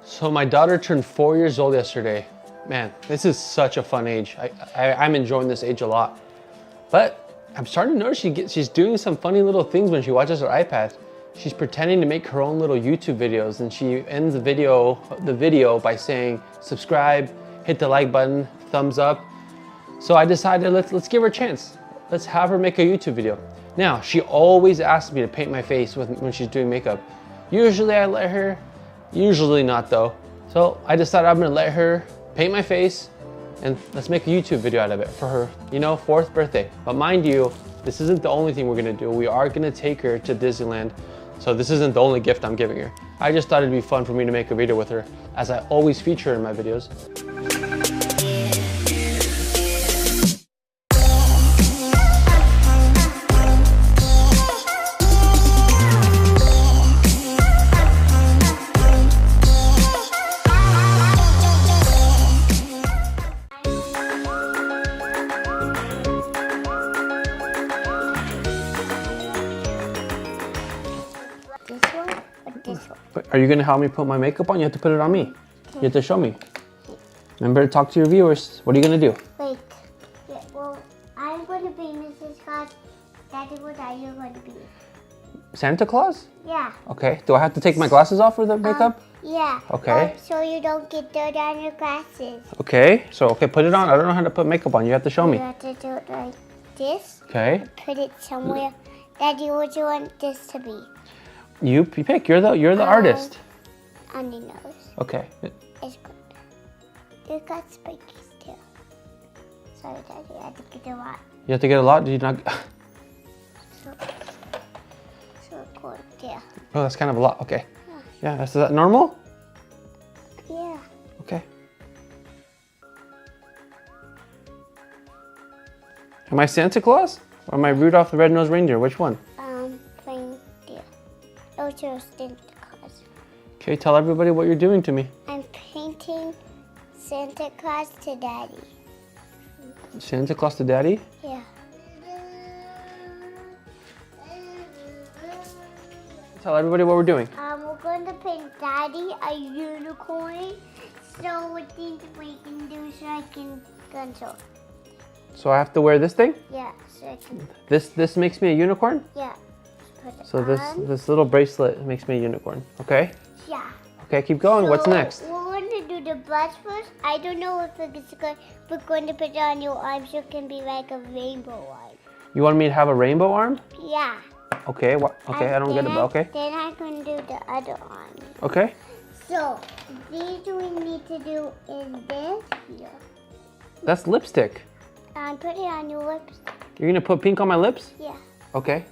So my daughter turned 4 years old yesterday. Man, this is such a fun age. I'm enjoying this age a lot. But I'm starting to notice she's doing some funny little things when she watches her iPad. She's pretending to make her own little YouTube videos, and she ends the video by saying, subscribe, hit the like button, thumbs up. So I decided let's give her a chance. Let's have her make a YouTube video. Now, she always asks me to paint my face when she's doing makeup. Usually I let her, usually not though. So I decided I'm gonna let her paint my face and let's make a YouTube video out of it for her, 4th birthday. But mind you, this isn't the only thing we're gonna do. We are gonna take her to Disneyland. So this isn't the only gift I'm giving her. I just thought it'd be fun for me to make a video with her, as I always feature her in my videos. Are you gonna help me put my makeup on? You have to put it on me. Okay. You have to show me. Remember to talk to your viewers. What are you gonna do? Wait. Yeah, well, I'm gonna be Mrs. Claus. Daddy, what are you gonna be? Santa Claus? Yeah. Okay. Do I have to take my glasses off for the makeup? Yeah. Okay. So you don't get dirt on your glasses. Okay. So, put it on. I don't know how to put makeup on. You have to show me. You have to do it like this. Okay. Put it somewhere. Daddy, what do you want this to be? You pick. You're the artist. On your nose. Okay. It's good. You got spikies too. Sorry, Daddy, I have to get a lot. You have to get a lot? Do you not? So good, yeah. Oh, that's kind of a lot. Okay. Yeah, is that normal? Yeah. Okay. Am I Santa Claus? Or am I Rudolph the Red-Nosed Reindeer? Which one? Reindeer. Oh, you're Santa Claus. Okay, tell everybody what you're doing to me. I'm painting Santa Claus to Daddy. Santa Claus to Daddy? Yeah. Tell everybody what we're doing. We're going to paint Daddy a unicorn. So what things we can do so I can control. So I have to wear this thing? Yeah, so I can. This makes me a unicorn? Yeah. Put it So on. this little bracelet makes me a unicorn. Okay? Yeah. Okay, keep going. What's So next? We're going to do the blush first. I don't know if it's good. We're going to put it on your arm so it can be like a rainbow arm. You want me to have a rainbow arm? Yeah. Okay, okay, I don't get it, but okay. Then I'm going to do the other arm. Okay. So, these we need to do is this here. That's lipstick. Put it on your lips. You're gonna put pink on my lips? Yeah. Okay.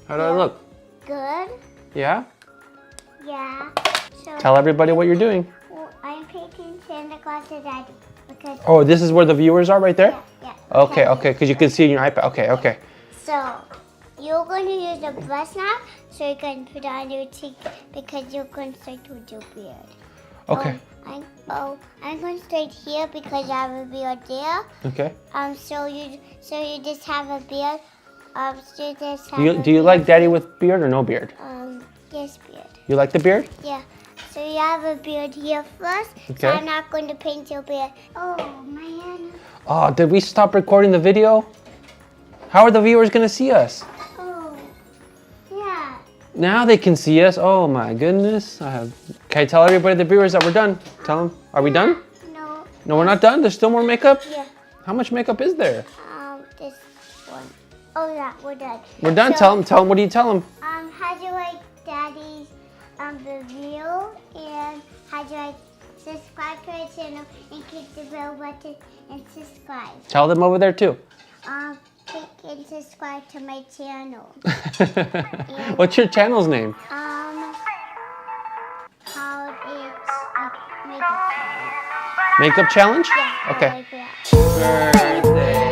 How do I look? Good. Yeah? Yeah. So, Tell everybody what you're doing. well, I'm painting Santa Claus to Daddy because. Oh, this is where the viewers are right there? Yeah. Okay, because you can see in your iPad. Okay. So, you're going to use the brush now so you can put it on your cheek because you're going to start with your beard. Okay. I'm going to start here because I have a beard there. Okay. So you just have a beard. So you just have Do you like Daddy with beard or no beard? Yes, beard. You like the beard? Yeah. So you have a beard here first. Okay. So I'm not going to paint your beard. Oh, man. Oh, did we stop recording the video? How are the viewers gonna see us? Oh, yeah. Now they can see us. Oh my goodness. Okay, tell everybody, the viewers, that we're done. Tell them. Are we done? No. No, we're not done? There's still more makeup? Yeah. How much makeup is there? This one. Oh, yeah, we're done. We're done. So, Tell them. What do you tell them? how do you like Daddy's review, and how do you like subscribe to our channel and click the bell button and subscribe. Tell them over there too. Click and subscribe to my channel. What's your channel's name? Called it's makeup challenge. Makeup challenge? Yeah, Okay. I like that. Birthday